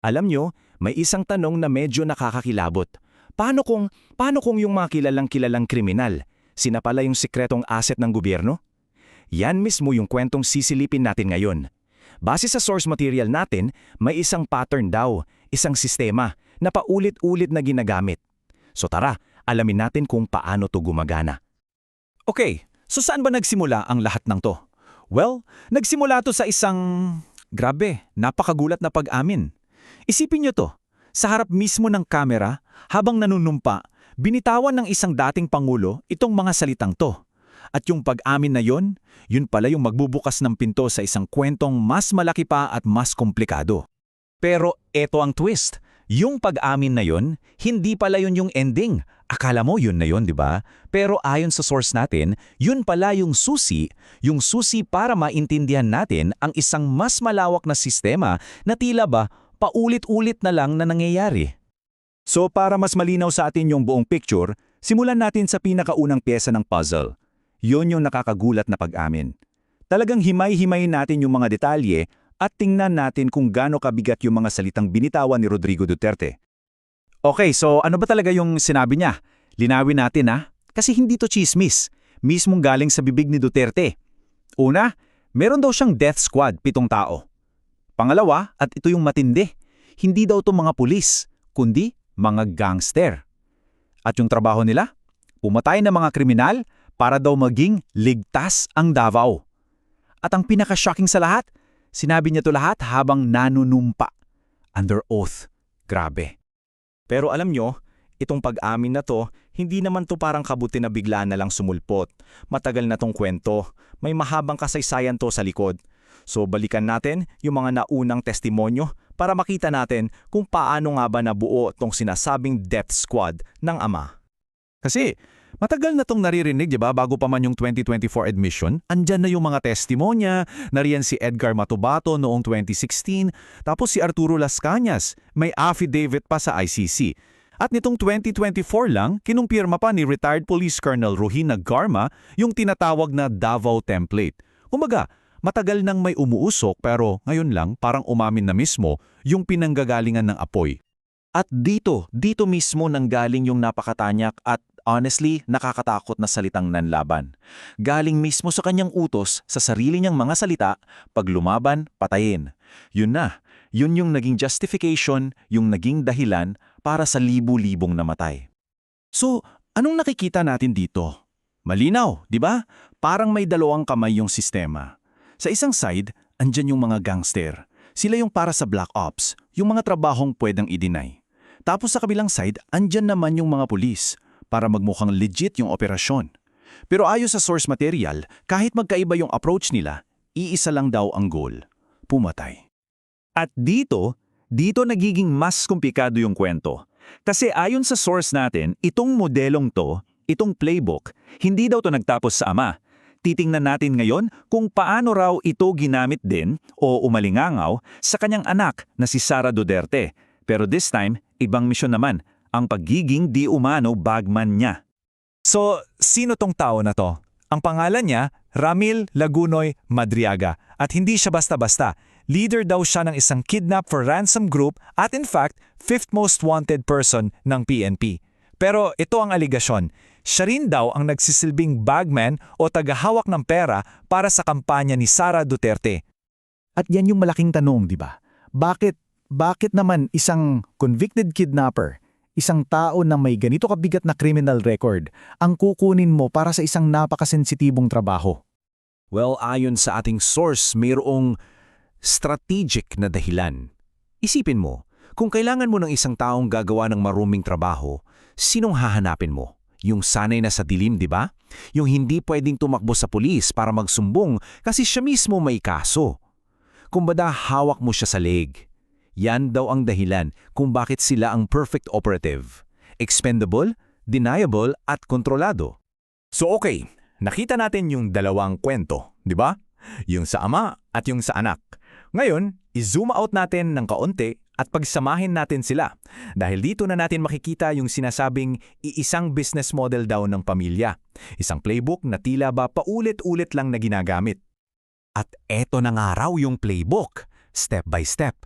Alam nyo, may isang tanong na medyo nakakakilabot. Paano kung yung mga kilalang kriminal, sina pala yung sikretong asset ng gobyerno? Yan mismo yung kwentong sisilipin natin ngayon. Base sa source material natin, may isang pattern daw, isang sistema na paulit-ulit na ginagamit. So tara, alamin natin kung paano to gumagana. Okay, so saan ba nagsimula ang lahat ng to? Well, nagsimula to sa isang, grabe, napakagulat na pag-amin. Isipin nyo to, sa harap mismo ng kamera, habang nanunumpa, binitawan ng isang dating pangulo itong mga salitang to. At yung pag-amin na yun pala yung magbubukas ng pinto sa isang kwentong mas malaki pa at mas komplikado. Pero eto ang twist. Yung pag-amin na yun, hindi pala yun yung ending. Akala mo yun na yun, di ba? Pero ayon sa source natin, yun pala yung susi para maintindihan natin ang isang mas malawak na sistema na tila ba paulit-ulit na lang na nangyayari. So para mas malinaw sa atin yung buong picture, simulan natin sa pinakaunang pyesa ng puzzle. Yun yung nakakagulat na pag-amin. Talagang himay-himayin natin yung mga detalye at tingnan natin kung gaano kabigat yung mga salitang binitawan ni Rodrigo Duterte. Okay, so ano ba talaga yung sinabi niya? Linawin natin kasi hindi to chismis. Mismong galing sa bibig ni Duterte. Una, meron daw siyang death squad, 7 tao. Pangalawa, at ito yung matindi, hindi daw to mga pulis, kundi mga gangster. At yung trabaho nila? Pumatay ng mga kriminal para daw maging ligtas ang Davao. At ang pinaka-shocking sa lahat, sinabi niya to lahat habang nanunumpa. Under oath. Grabe. Pero alam nyo, itong pag-amin na to, hindi naman to parang kabuti na bigla na lang sumulpot. Matagal na tong kwento. May mahabang kasaysayan to sa likod. So balikan natin yung mga naunang testimonyo para makita natin kung paano nga ba nabuo tong sinasabing death squad ng ama. Kasi matagal na tong naririnig, di ba, bago pa man yung 2024 admission, andyan na yung mga testimonya, nariyan si Edgar Matubato noong 2016, tapos si Arturo Las Cañas, may affidavit pa sa ICC. At nitong 2024 lang, kinumpirma pa ni retired Police Colonel Ruhina Garma yung tinatawag na Davao Template. Kumbaga, matagal nang may umuusok pero ngayon lang parang umamin na mismo yung pinanggagalingan ng apoy. At dito mismo nanggaling yung napakatanyak at honestly, nakakatakot na salitang nanlaban. Galing mismo sa kanyang utos sa sarili niyang mga salita, pag lumaban, patayin. Yun na, yun yung naging justification, yung naging dahilan para sa libu-libong namatay. So, anong nakikita natin dito? Malinaw, di ba? Parang may dalawang kamay yung sistema. Sa isang side, andyan yung mga gangster. Sila yung para sa black ops, yung mga trabahong pwedeng i-deny. Tapos sa kabilang side, andyan naman yung mga pulis, para magmukhang legit yung operasyon. Pero ayon sa source material, kahit magkaiba yung approach nila, iisa lang daw ang goal, pumatay. At dito nagiging mas komplikado yung kwento. Kasi ayon sa source natin, itong modelong to, itong playbook, hindi daw to nagtapos sa ama. Titingnan natin ngayon kung paano raw ito ginamit din o umalingangaw sa kanyang anak na si Sara Duterte. Pero this time, ibang misyon naman, ang pagiging di umano bagman niya. So, sino tong tao na to? Ang pangalan niya, Ramil Lagunoy Madriaga. At hindi siya basta-basta. Leader daw siya ng isang kidnap for ransom group at in fact, 5th most wanted person ng PNP. Pero ito ang aligasyon. Siya rin daw ang nagsisilbing bagman o tagahawak ng pera para sa kampanya ni Sara Duterte. At yan yung malaking tanong, di ba? Bakit naman isang convicted kidnapper, isang tao na may ganito kabigat na criminal record, ang kukunin mo para sa isang napakasensitibong trabaho? Well, ayon sa ating source, mayroong strategic na dahilan. Isipin mo, kung kailangan mo ng isang taong gagawa ng maruming trabaho, sinong hahanapin mo? Yung sanay na sa dilim, di ba? Yung hindi pwedeng tumakbo sa pulis para magsumbong kasi siya mismo may kaso. Kumbada, hawak mo siya sa leg. Yan daw ang dahilan kung bakit sila ang perfect operative. Expendable, deniable, at kontrolado. So okay, nakita natin yung dalawang kwento, di ba? Yung sa ama at yung sa anak. Ngayon, i-zoom out natin ng kaunti at pagsamahin natin sila. Dahil dito na natin makikita yung sinasabing iisang business model daw ng pamilya. Isang playbook na tila ba paulit-ulit lang na ginagamit. At eto na nga raw yung playbook. Step by step.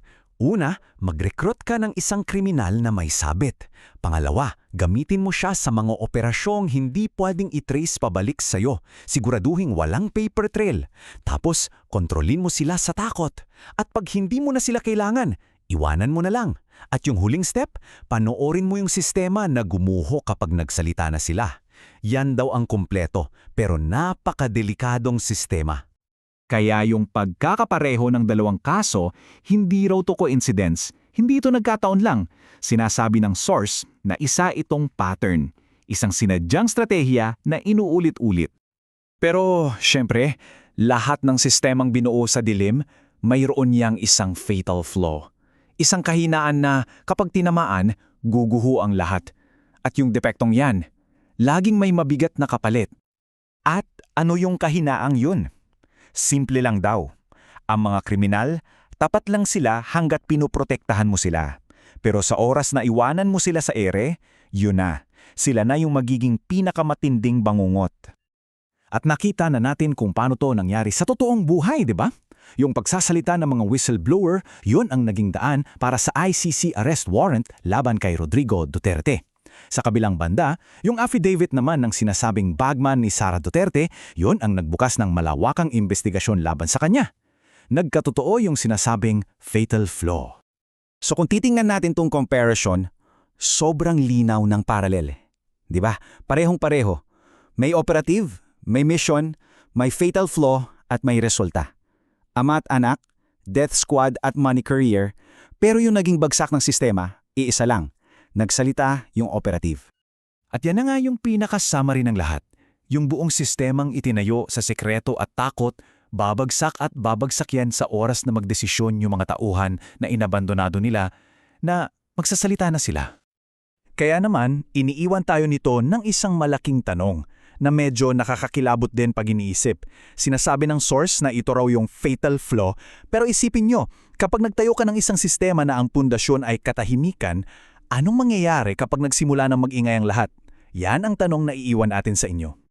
Una, mag-recruit ka ng isang kriminal na may sabit. Pangalawa, gamitin mo siya sa mga operasyong hindi pwedeng i-trace pabalik sa'yo. Siguraduhin walang paper trail. Tapos, kontrolin mo sila sa takot. At pag hindi mo na sila kailangan, iwanan mo na lang. At yung huling step, panoorin mo yung sistema na gumuho kapag nagsalita na sila. Yan daw ang kumpleto, pero napakadelikadong sistema. Kaya yung pagkakapareho ng dalawang kaso, hindi raw to coincidence. Hindi ito nagkataon lang. Sinasabi ng source na isa itong pattern. Isang sinadyang stratehiya na inuulit-ulit. Pero, syempre, lahat ng sistemang binuo sa dilim, mayroon niyang isang fatal flaw. Isang kahinaan na kapag tinamaan, guguho ang lahat. At yung depektong yan, laging may mabigat na kapalit. At ano yung kahinaang yun? Simple lang daw. Ang mga kriminal, tapat lang sila hanggat pinoprotektahan mo sila. Pero sa oras na iwanan mo sila sa ere, yun na. Sila na yung magiging pinakamatinding bangungot. At nakita na natin kung paano to nangyari sa totoong buhay, di ba? Yung pagsasalita ng mga whistleblower, yun ang naging daan para sa ICC arrest warrant laban kay Rodrigo Duterte. Sa kabilang banda, yung affidavit naman ng sinasabing bagman ni Sara Duterte, yun ang nagbukas ng malawakang investigasyon laban sa kanya. Nagkatotoo yung sinasabing fatal flaw. So kung titingnan natin tong comparison, sobrang linaw ng paralel. Di ba? Parehong-pareho. May operative, may mission, may fatal flaw at may resulta. Ama at anak, death squad at money career, pero yung naging bagsak ng sistema, iisa lang. Nagsalita yung operative. At yan na nga yung pinaka-summary ng lahat. Yung buong sistemang itinayo sa sekreto at takot, babagsak at babagsak yan sa oras na magdesisyon yung mga tauhan na inabandonado nila na magsasalita na sila. Kaya naman, iniiwan tayo nito ng isang malaking tanong na medyo nakakakilabot din pag iniisip. Sinasabi ng source na ito raw yung fatal flaw, pero isipin nyo, kapag nagtayo ka ng isang sistema na ang pundasyon ay katahimikan, anong mangyayari kapag nagsimula ng mag-ingay ang lahat? Yan ang tanong na iiwan natin sa inyo.